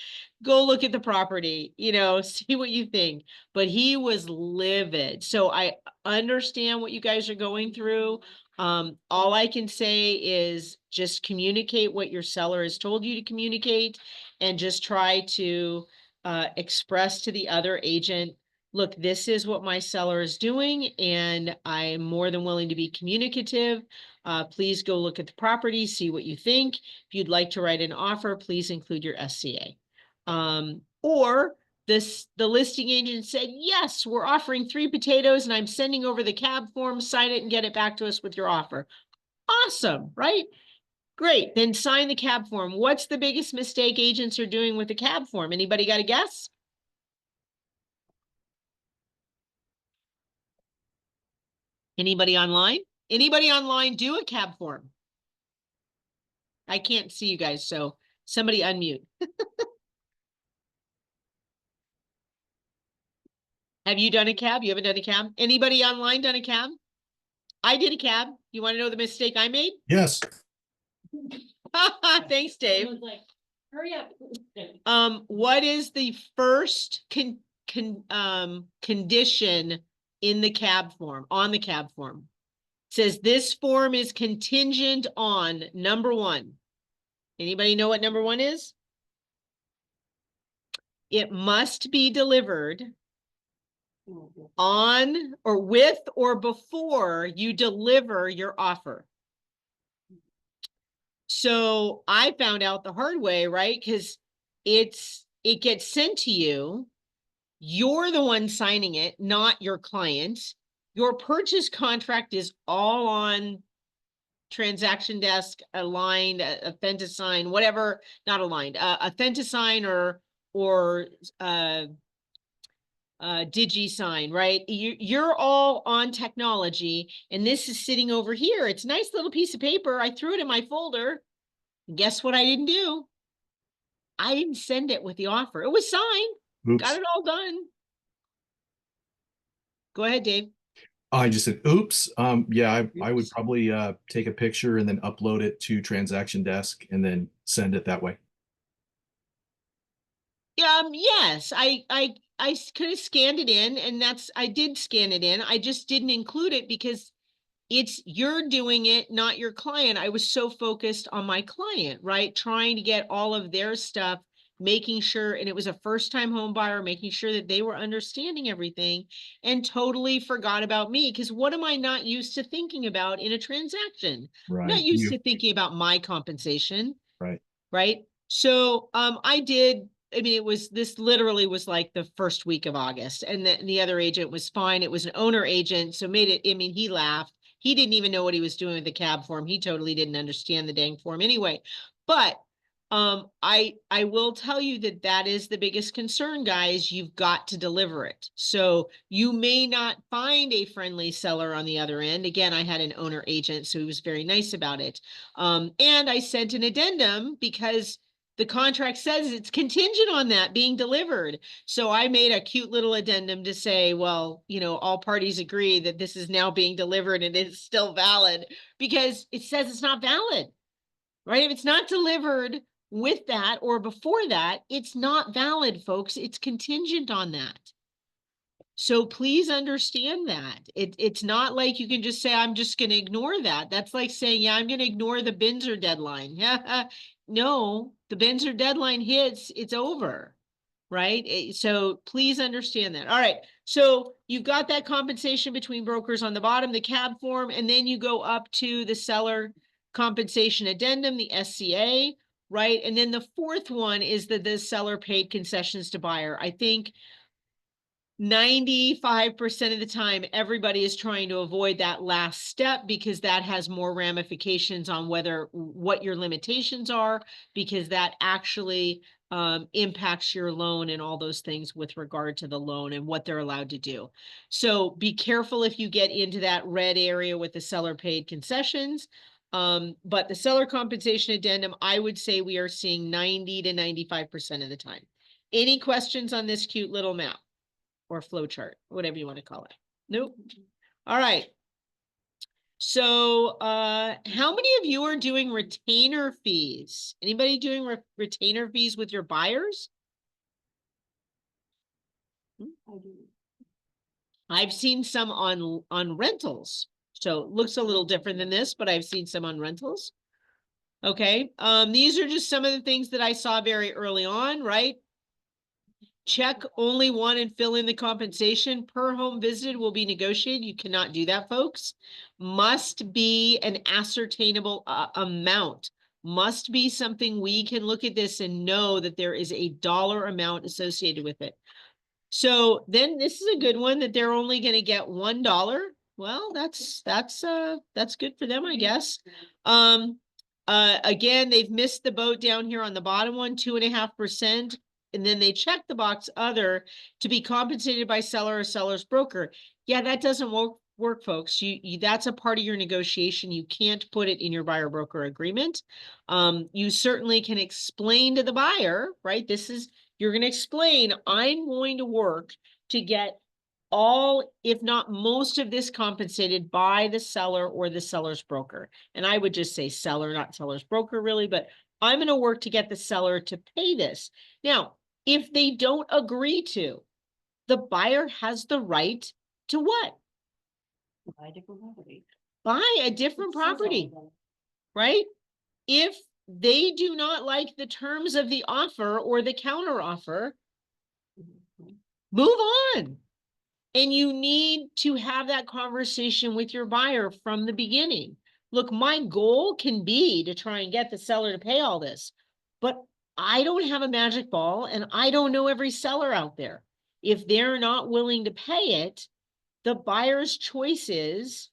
Go look at the property, see what you think. But he was livid. So I understand what you guys are going through. All I can say is just communicate what your seller has told you to communicate, and just try to express to the other agent, look, this is what my seller is doing, and I'm more than willing to be communicative. Please go look at the property, see what you think. If you'd like to write an offer, please include your SCA. Or the listing agent said, yes, we're offering 3 potatoes, and I'm sending over the CAB form, sign it and get it back to us with your offer. Awesome, right? Great, then sign the CAB form. What's the biggest mistake agents are doing with the CAB form? Anybody got a guess? Anybody online? Anybody online do a CAB form? I can't see you guys, so somebody unmute. Have you done a CAB? You haven't done a CAB? Anybody online done a CAB? I did a CAB. You want to know the mistake I made? Yes. Thanks, Dave. Everyone's like, hurry up. What is the first condition in the CAB form, on the CAB form? Says this form is contingent on number one. Anybody know what number one is? It must be delivered on or with or before you deliver your offer. So I found out the hard way, right? Because it gets sent to you. You're the one signing it, not your client. Your purchase contract is all on transaction desk, aligned, Authentisign, whatever, not aligned, Authentisign or DigiSign, right? You're all on technology, and this is sitting over here. It's a nice little piece of paper. I threw it in my folder. Guess what I didn't do? I didn't send it with the offer. It was signed. Oops. Got it all done. Go ahead, Dave. I just said, oops. Yeah, I would Oops. probably take a picture and then upload it to Transaction Desk and then send it that way. Yes, I could have scanned it in, and I did scan it in. I just didn't include it because you're doing it, not your client. I was so focused on my client, right? Trying to get all of their stuff, making sure, and it was a first-time home buyer, making sure that they were understanding everything, and totally forgot about me. Because what am I not used to thinking about in a transaction? I'm Right. not used to thinking about my compensation. Right. Right. So this literally was like the first week of August, and the other agent was fine. It was an owner agent, so he laughed. He didn't even know what he was doing with the cab form. He totally didn't understand the dang form anyway. But I will tell you that is the biggest concern, guys. You've got to deliver it. So you may not find a friendly seller on the other end. Again, I had an owner agent, so he was very nice about it. And I sent an addendum because the contract says it's contingent on that being delivered. So I made a cute little addendum to say, well, all parties agree that this is now being delivered and it's still valid, because it says it's not valid, right? If it's not delivered with that or before that, it's not valid, folks. It's contingent on that. So please understand that. It's not like you can just say, I'm just going to ignore that. That's like saying, yeah, I'm going to ignore the Binzer deadline. No, the Binzer deadline hits, it's over, right? So please understand that. All right. So you've got that compensation between brokers on the bottom, the cab form, and then you go up to the seller compensation addendum, the SCA, right? And then the fourth one is the seller paid concessions to buyer. I think 95% of the time, everybody is trying to avoid that last step because that has more ramifications on what your limitations are, because that actually impacts your loan and all those things with regard to the loan and what they're allowed to do. So be careful if you get into that red area with the seller paid concessions. But the seller compensation addendum, I would say we are seeing 90 to 95% of the time. Any questions on this cute little map? Or flow chart, whatever you want to call it. Nope. All right. So how many of you are doing retainer fees? Anybody doing retainer fees with your buyers? I do. I've seen some on rentals. So it looks a little different than this, but I've seen some on rentals. Okay. These are just some of the things that I saw very early on, right? Check only one and fill in the compensation. Per home visited will be negotiated. You cannot do that, folks. Must be an ascertainable amount. Must be something we can look at this and know that there is a dollar amount associated with it. So then this is a good one, that they're only going to get $1. Well, that's good for them, I guess. Again, they've missed the boat down here on the bottom one, 2.5%. And then they check the box other to be compensated by seller or seller's broker. Yeah, that doesn't work, folks. That's a part of your negotiation. You can't put it in your buyer broker agreement. You certainly can explain to the buyer, right? You're going to explain, I'm going to work to get all, if not most of this compensated by the seller or the seller's broker. And I would just say seller, not seller's broker really, but I'm going to work to get the seller to pay this. Now, if they don't agree to, the buyer has the right to what? Buy different property. buy a different property, right? If they do not like the terms of the offer or the counter offer, move on. And you need to have that conversation with your buyer from the beginning. Look, my goal can be to try and get the seller to pay all this, but I don't have a magic ball and I don't know every seller out there. If they're not willing to pay it, the buyer's choice is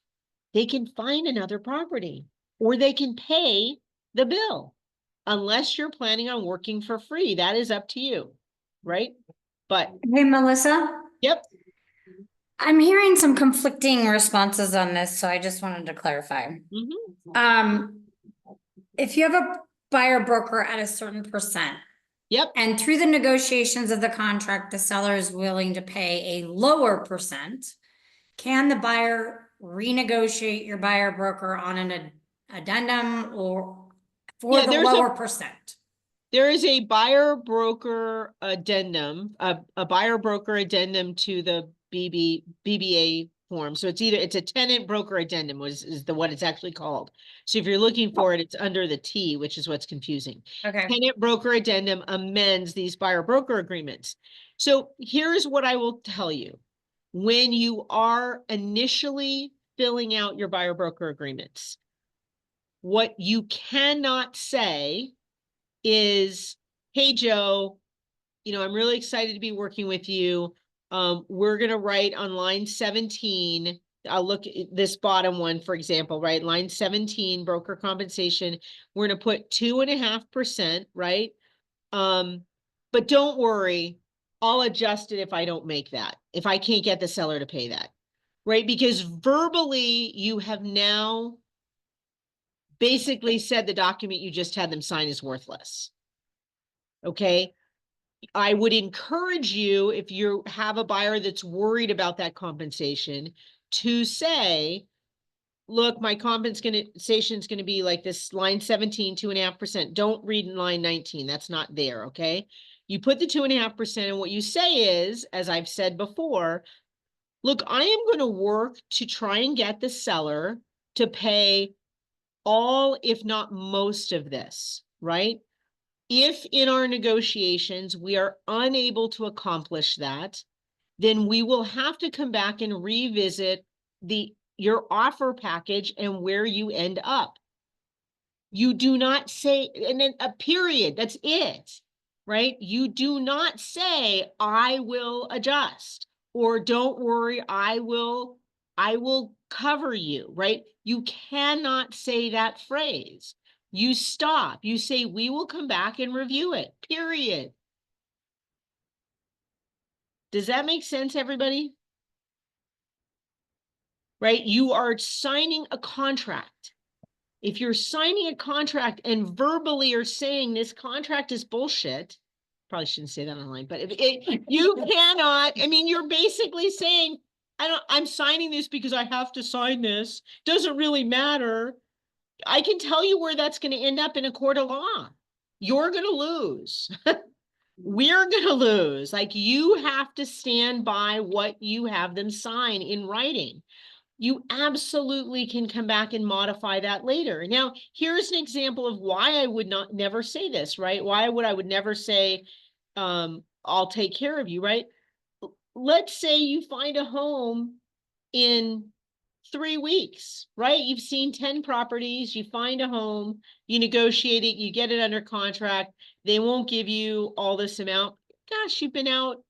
they can find another property or they can pay the bill. Unless you're planning on working for free, that is up to you, right? But, Hey, Melissa, yep. I'm hearing some conflicting responses on this, so I just wanted to clarify. Mhm. If you have a buyer broker at a certain percent, Yep. and through the negotiations of the contract, the seller is willing to pay a lower percent, can the buyer renegotiate your buyer broker on an addendum or for Yeah, the there's a- lower percent? There is a buyer broker addendum, a buyer broker addendum to the BBA form. So it's a tenant broker addendum is what it's actually called. So if you're looking for it, it's under the T, which is what's confusing. Okay. Tenant broker addendum amends these buyer broker agreements. So here's what I will tell you. When you are initially filling out your buyer broker agreements, what you cannot say is, hey, Joe, I'm really excited to be working with you. We're going to write on line 17. I'll look at this bottom one, for example, right? Line 17, broker compensation. We're going to put 2.5%, right? But don't worry, I'll adjust it if I don't make that, if I can't get the seller to pay that, right? Because verbally, you have now basically said the document you just had them sign is worthless. Okay. I would encourage you, if you have a buyer that's worried about that compensation, to say, look, my compensation is going to be like this line 17, 2.5%. Don't read in line 19. That's not there. Okay. You put the 2.5%, and what you say is, as I've said before, look, I am going to work to try and get the seller to pay all, if not most of this, right? If in our negotiations we are unable to accomplish that, then we will have to come back and revisit your offer package and where you end up. You do not say, and then a period, that's it, right? You do not say, I will adjust, or don't worry, I will cover you, right? You cannot say that phrase. You stop, you say, we will come back and review it, period. Does that make sense, everybody? Right? You are signing a contract. If you're signing a contract and verbally are saying this contract is bullshit, probably shouldn't say that online, but you cannot, you're basically saying, I'm signing this because I have to sign this. Doesn't really matter. I can tell you where that's going to end up in a court of law. You're going to lose. We're going to lose. Like, you have to stand by what you have them sign in writing. You absolutely can come back and modify that later. Now, here's an example of why I would never say this, right? Why I would never say, I'll take care of you, right? Let's say you find a home in 3 weeks, right? You've seen 10 properties, you find a home, you negotiate it, you get it under contract. They won't give you all this amount. Gosh, you've been out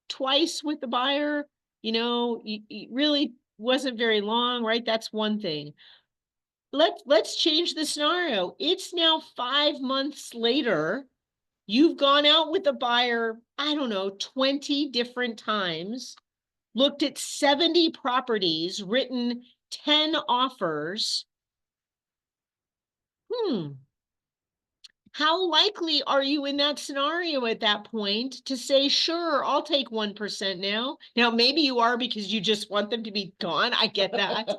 twice with the buyer, you really wasn't very long, right? That's one thing. Let's change the scenario. It's now 5 months later. You've gone out with the buyer, I don't know, 20 different times, looked at 70 properties, written 10 offers. How likely are you in that scenario at that point to say, sure, I'll take 1% now? Now, maybe you are because you just want them to be gone. I get that.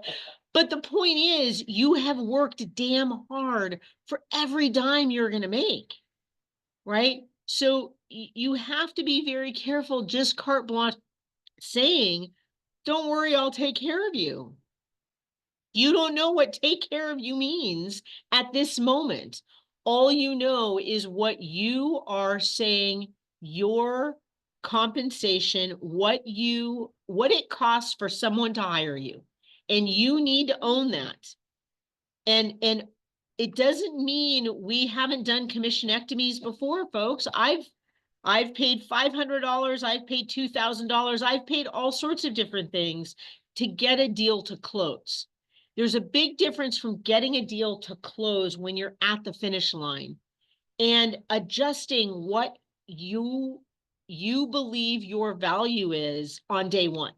But the point is, you have worked damn hard for every dime you're going to make, right? So you have to be very careful, just carte blanche saying, don't worry, I'll take care of you. You don't know what take care of you means at this moment. All you know is what you are saying, your compensation, what it costs for someone to hire you. And you need to own that. And it doesn't mean we haven't done commissionectomies before, folks. I've paid $500, I've paid $2,000, I've paid all sorts of different things to get a deal to close. There's a big difference from getting a deal to close when you're at the finish line and adjusting what you believe your value is on day one.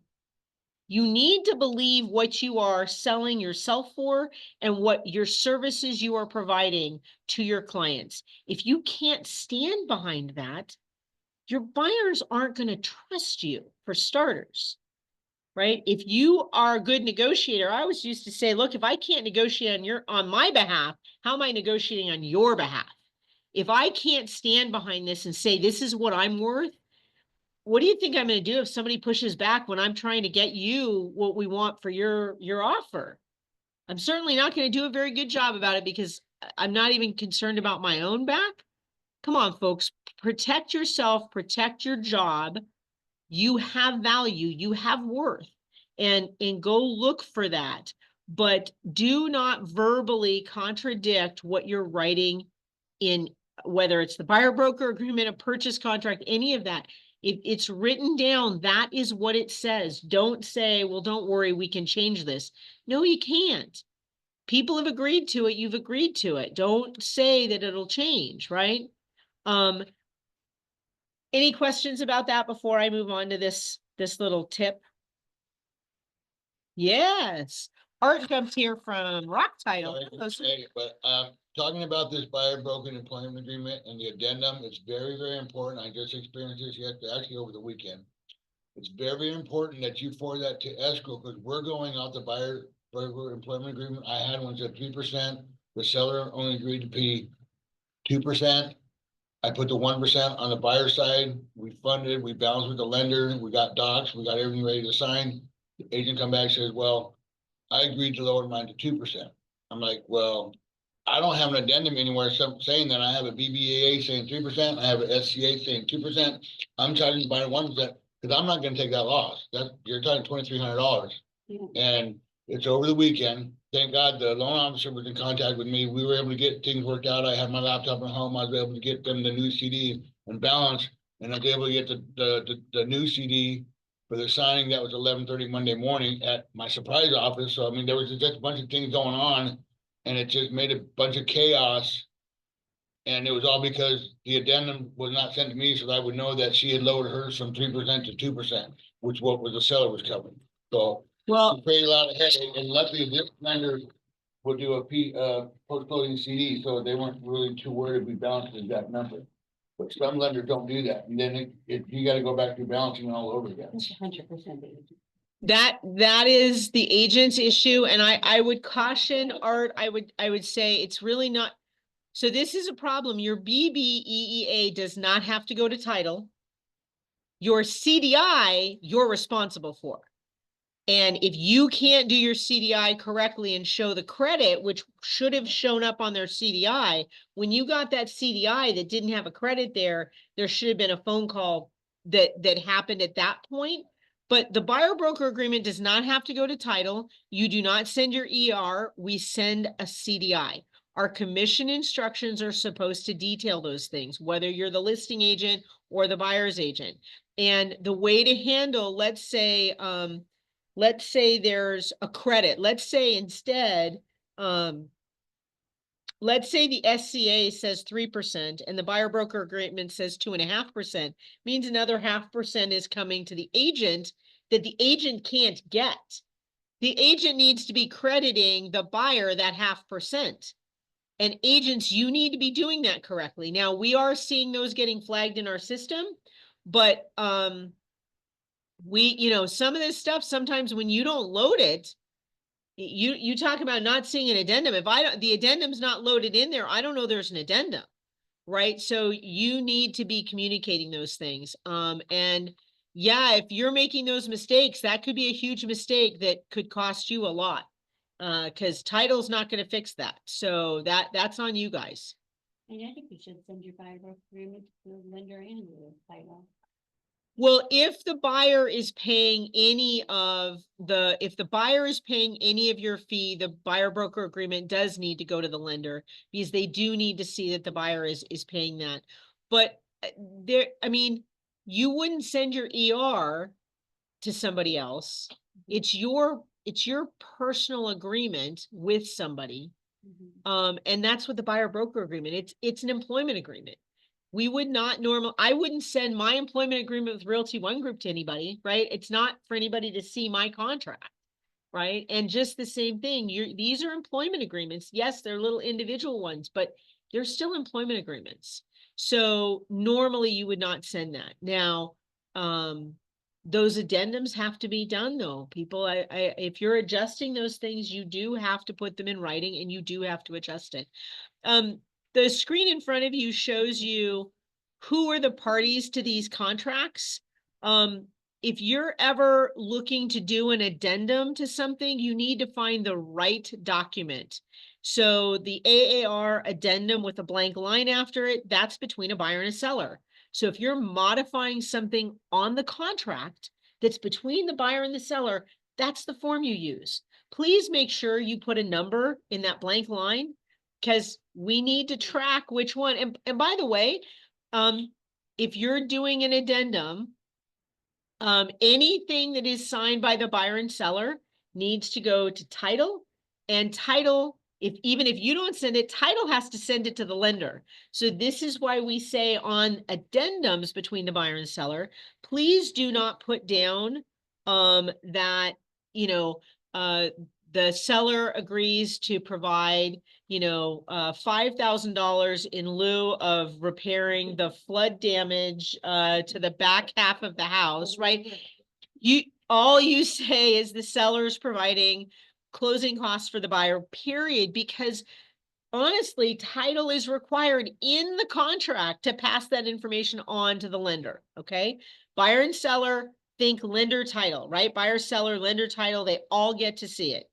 You need to believe what you are selling yourself for and what your services you are providing to your clients. If you can't stand behind that, your buyers aren't going to trust you, for starters, right? If you are a good negotiator, I always used to say, look, if I can't negotiate on my behalf, how am I negotiating on your behalf? If I can't stand behind this and say, this is what I'm worth, what do you think I'm going to do if somebody pushes back when I'm trying to get you what we want for your offer? I'm certainly not going to do a very good job about it because I'm not even concerned about my own back. Come on, folks, protect yourself, protect your job. You have value, you have worth, and go look for that. But do not verbally contradict what you're writing in, whether it's the buyer broker agreement, a purchase contract, any of that. If it's written down, that is what it says. Don't say, well, don't worry, we can change this. No, you can't. People have agreed to it. You've agreed to it. Don't say that it'll change, right? Any questions about that before I move on to this little tip? Yes. Art jumped here from Rock Title. Sorry Hello, to sir. say it, but talking about this buyer broker employment agreement and the addendum, it's very, very important. I just experienced this actually over the weekend. It's very important that you forward that to escrow because we're going out the buyer broker employment agreement. I had one said 3%. The seller only agreed to pay 2%. I put the 1% on the buyer side. We funded, we balanced with the lender, we got docs, we got everything ready to sign. The agent come back and says, well, I agreed to lower mine to 2%. I'm like, well, I don't have an addendum anywhere saying that. I have a BBAA saying 3%. I have an SCA saying 2%. I'm charging the buyer 1% because I'm not going to take that loss. You're talking $2,300. Yeah. And it's over the weekend. Thank God the loan officer was in contact with me. We were able to get things worked out. I had my laptop at home. I was able to get them the new CD and balance, and I was able to get the new CD for the signing. That was 11:30 Monday morning at my surprise office. So I mean, there was just a bunch of things going on, and it just made a bunch of chaos. And it was all because the addendum was not sent to me, so I would know that she had lowered hers from 3% to 2%, which what was the seller was covering. So Well, it created a lot of headache, and luckily this lender would do a post-closing CD, so they weren't really too worried if we balanced the exact number. But some lenders don't do that, and then you gotta go back to balancing all over again. It's 100%. that is the agent's issue, and I would caution Art. I would say it's really not. So this is a problem. Your BBEEA does not have to go to title. Your CDI, you're responsible for. And if you can't do your CDI correctly and show the credit, which should have shown up on their CDI, when you got that CDI that didn't have a credit there should have been a phone call that happened at that point. But the buyer broker agreement does not have to go to title. You do not send your ER. We send a CDI. Our commission instructions are supposed to detail those things, whether you're the listing agent or the buyer's agent. And the way to handle, let's say there's a credit. Let's say instead, let's say the SCA says 3% and the buyer broker agreement says 2.5%, means another 0.5% is coming to the agent that the agent can't get. The agent needs to be crediting the buyer that 0.5%. And agents, you need to be doing that correctly. Now, we are seeing those getting flagged in our system, but some of this stuff, sometimes when you don't load it, you talk about not seeing an addendum. If the addendum's not loaded in there, I don't know there's an addendum, right? So you need to be communicating those things. And yeah, if you're making those mistakes, that could be a huge mistake that could cost you a lot. Cause title's not gonna fix that. So that's on you guys. And I think you should send your buyer broker agreement to the lender and the title. Well, if the buyer is paying if the buyer is paying any of your fee, the buyer broker agreement does need to go to the lender because they do need to see that the buyer is paying that. But I mean, you wouldn't send your ER to somebody else. It's your personal agreement with somebody. And that's what the buyer broker agreement, it's an employment agreement. We would not I wouldn't send my employment agreement with Realty One Group to anybody, right? It's not for anybody to see my contract, right? And just the same thing, these are employment agreements. Yes, they're little individual ones, but they're still employment agreements. So normally you would not send that. Now, those addendums have to be done though. People, if you're adjusting those things, you do have to put them in writing and you do have to adjust it. The screen in front of you shows you who are the parties to these contracts. If you're ever looking to do an addendum to something, you need to find the right document. So the AAR addendum with a blank line after it, that's between a buyer and a seller. So if you're modifying something on the contract that's between the buyer and the seller, that's the form you use. Please make sure you put a number in that blank line, because we need to track which one. And by the way, if you're doing an addendum, anything that is signed by the buyer and seller needs to go to title, and title, even if you don't send it, title has to send it to the lender. So this is why we say on addendums between the buyer and seller, please do not put down that, the seller agrees to provide, $5,000 in lieu of repairing the flood damage to the back half of the house, right? All you say is the seller's providing closing costs for the buyer, period, because honestly, title is required in the contract to pass that information on to the lender, okay? Buyer and seller, think lender title, right? Buyer, seller, lender title, they all get to see it.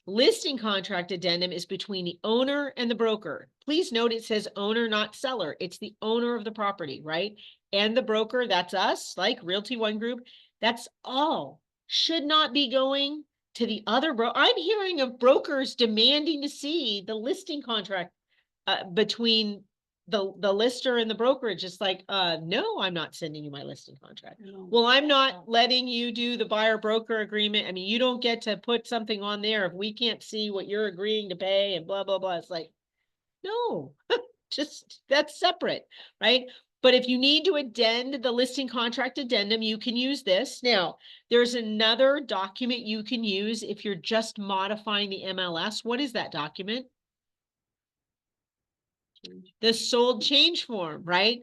Listing contract addendum is between the owner and the broker. Please note it says owner, not seller. It's the owner of the property, right? And the broker, that's us, like Realty One Group. That's all. Should not be going to the other I'm hearing of brokers demanding to see the listing contract between the lister and the brokerage. Just like, no, I'm not sending you my listing contract. No. Well, I'm not letting you do the buyer broker agreement. I mean, you don't get to put something on there if we can't see what you're agreeing to pay and blah, blah, blah. It's like, no, just that's separate, right? But if you need to addend the listing contract addendum, you can use this. Now, there's another document you can use if you're just modifying the MLS. What is that document? The sold change form, right?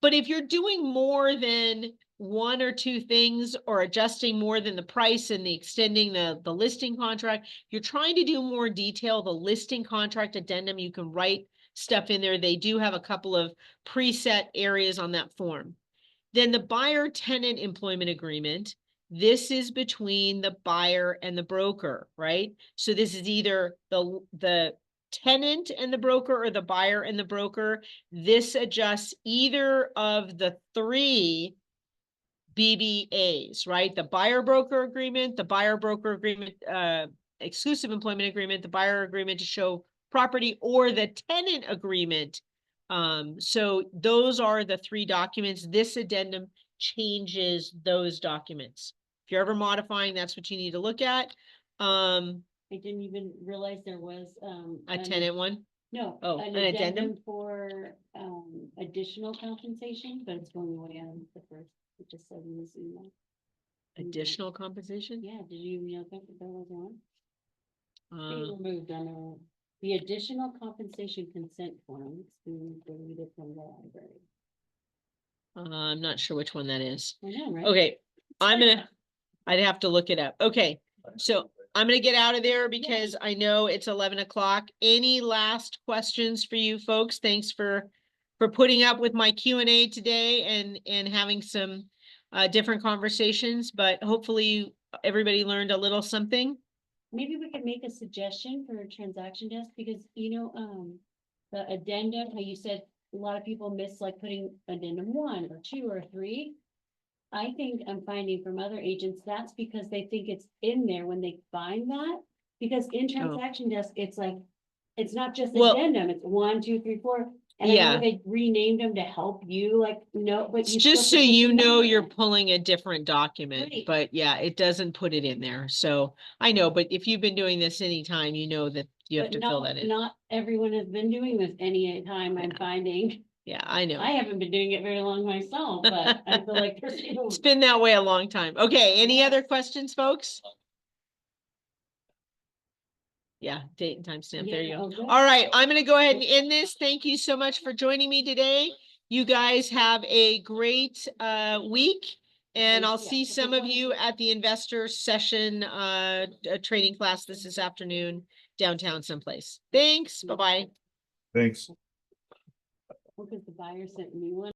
But if you're doing more than one or two things or adjusting more than the price and the extending the listing contract, you're trying to do more detail, the listing contract addendum, you can write stuff in there. They do have a couple of preset areas on that form. Then the buyer tenant employment agreement, this is between the buyer and the broker, right? So this is either the tenant and the broker or the buyer and the broker. This adjusts either of the three BBAs, right? The buyer broker agreement, the buyer broker agreement, exclusive employment agreement, the buyer agreement to show property, or the tenant agreement. So those are the three documents. This addendum changes those documents. If you're ever modifying, that's what you need to look at. I didn't even realize there was A tenant one. No, Oh, an an addendum? addendum for additional compensation, but it's going away on the first. It just said in this email. Additional compensation? Yeah, did you know that was on? Uh, They removed on the additional compensation consent form. It's been deleted from the library. I'm not sure which one that is. I know, right? Okay, I'd have to look it up. Okay, so I'm gonna get out of there because I know it's 11 o'clock. Any last questions for you folks? Thanks for putting up with my Q&A today and having some different conversations, but hopefully everybody learned a little something. maybe we could make a suggestion for a transaction desk, because the addendum, how you said a lot of people miss like putting addendum 1 or 2 or 3. I think I'm finding from other agents, that's because they think it's in there when they find that, because in transaction desk, it's like, it's not just Well- addendum, it's 1, 2, 3, 4. And I Yeah. know they renamed them to help you, like, no, but It's you still just so have to put you the know number you're in. pulling a different document, Right. but yeah, it doesn't put it in there. So I know, but if you've been doing this anytime, you know that you have But to fill that in. Not everyone has been doing this any time, I'm Yeah. finding. Yeah, I know. I haven't been doing it very long myself, but I feel like there's people. It's been that way a long time. Okay, any other questions, folks? Yeah, date and timestamp. There you Yeah, go. oh, good. All right, I'm gonna go ahead and end this. Thank you so much for joining me today. You guys have a great week. And I'll Yeah, see so some we're of going you to- at the investor session training class this afternoon downtown someplace. Thanks. Bye-bye. Thanks. Because the buyer sent me one.